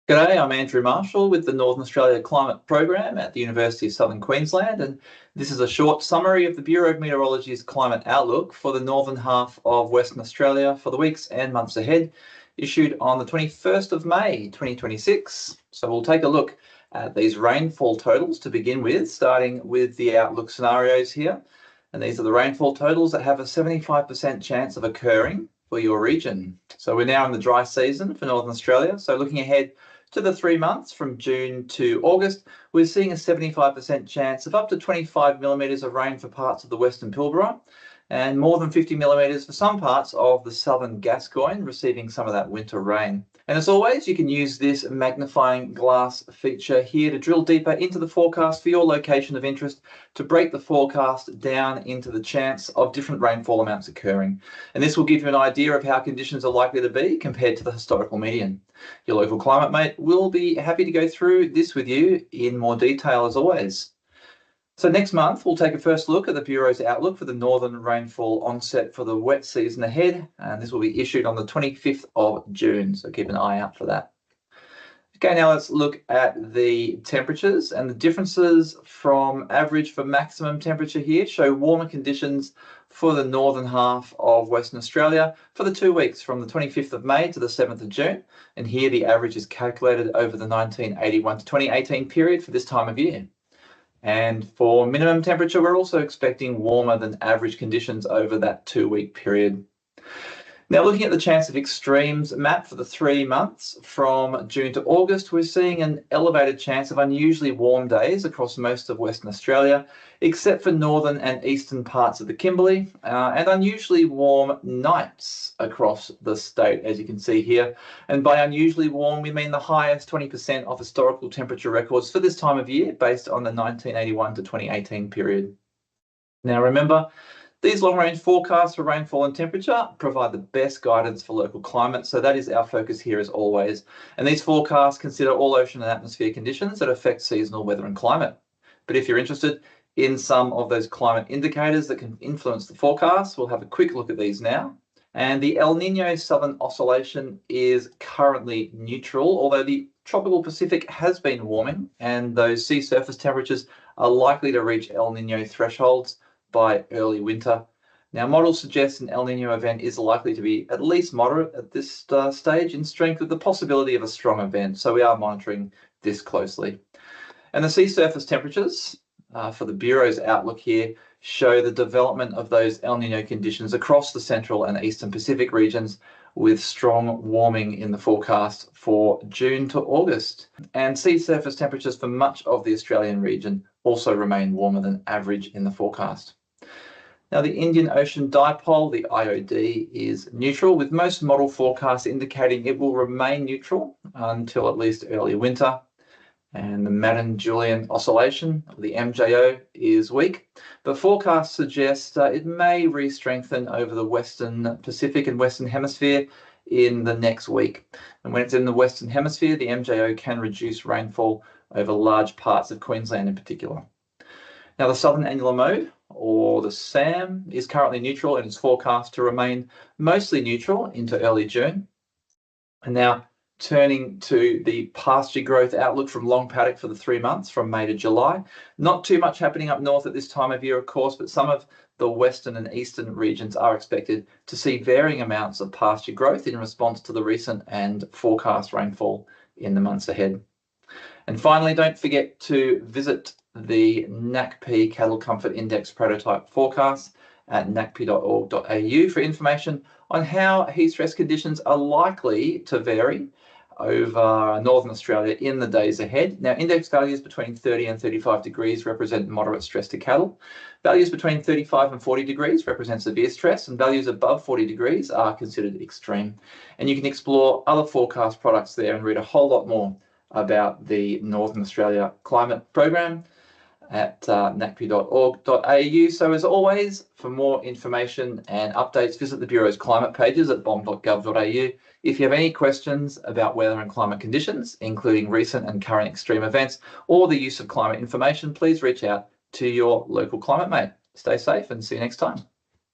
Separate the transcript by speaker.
Speaker 1: G'day, I'm Andrew Marshall with the Northern Australia Climate Program at the University of Southern Queensland, and this is a short summary of the Bureau of Meteorology's climate outlook for the northern half of Western Australia for the weeks and months ahead, issued on the 21st of May 2026. So we'll take a look at these rainfall totals to begin with, starting with the outlook scenarios here. And these are the rainfall totals that have a 75% chance of occurring for your region. So we're now in the dry season for Northern Australia. So looking ahead to the 3 months from June to August, we're seeing a 75% chance of up to 25 millimetres of rain for parts of the Western Pilbara and more than 50 millimetres for some parts of the southern Gascoyne, receiving some of that winter rain. And as always, you can use this magnifying glass feature here to drill deeper into the forecast for your location of interest to break the forecast down into the chance of different rainfall amounts occurring. And this will give you an idea of how conditions are likely to be compared to the historical median. Your local climate mate will be happy to go through this with you in more detail as always. So next month, we'll take a first look at the Bureau's outlook for the northern rainfall onset for the wet season ahead, and this will be issued on the 25th of June, so keep an eye out for that. Okay, now let's look at the temperatures, and the differences from average for maximum temperature here show warmer conditions for the northern half of Western Australia for the 2 weeks from the 25th of May to the 7th of June. And here the average is calculated over the 1981 to 2018 period for this time of year. And for minimum temperature, we're also expecting warmer than average conditions over that 2-week period. Now, looking at the chance of extremes map for the 3 months from June to August, we're seeing an elevated chance of unusually warm days across most of Western Australia, except for northern and eastern parts of the Kimberley, and unusually warm nights across the state, as you can see here. And by unusually warm, we mean the highest 20% of historical temperature records for this time of year, based on the 1981 to 2018 period. Now, remember, these long-range forecasts for rainfall and temperature provide the best guidance for local climate, so that is our focus here as always. And these forecasts consider all ocean and atmosphere conditions that affect seasonal weather and climate. But if you're interested in some of those climate indicators that can influence the forecast, we'll have a quick look at these now. And the El Nino Southern Oscillation is currently neutral, although the tropical Pacific has been warming, and those sea surface temperatures are likely to reach El Nino thresholds by early winter. Now, models suggest an El Nino event is likely to be at least moderate at this stage in strength, with the possibility of a strong event, so we are monitoring this closely. And the sea surface temperatures for the Bureau's outlook here show the development of those El Nino conditions across the central and eastern Pacific regions, with strong warming in the forecast for June to August. And sea surface temperatures for much of the Australian region also remain warmer than average in the forecast. Now, the Indian Ocean Dipole, the IOD, is neutral, with most model forecasts indicating it will remain neutral until at least early winter. And the Madden-Julian Oscillation, the MJO, is weak. The forecast suggests it may re-strengthen over the Western Pacific and Western Hemisphere in the next week. And when it's in the Western Hemisphere, the MJO can reduce rainfall over large parts of Queensland in particular. Now, the Southern Annular Mode, or the SAM, is currently neutral and is forecast to remain mostly neutral into early June. And now, turning to the pasture growth outlook from long paddock for the 3 months from May to July. Not too much happening up north at this time of year, of course, but some of the western and eastern regions are expected to see varying amounts of pasture growth in response to the recent and forecast rainfall in the months ahead. And finally, don't forget to visit the NACP Cattle Comfort Index prototype forecast at nacp.org.au for information on how heat stress conditions are likely to vary over Northern Australia in the days ahead. Now, index values between 30 and 35 degrees represent moderate stress to cattle. Values between 35 and 40 degrees represent severe stress, and values above 40 degrees are considered extreme. And you can explore other forecast products there and read a whole lot more about the Northern Australia Climate Program at nacp.org.au. So as always, for more information and updates, visit the Bureau's climate pages at bom.gov.au. If you have any questions about weather and climate conditions, including recent and current extreme events, or the use of climate information, please reach out to your local climate mate. Stay safe and see you next time.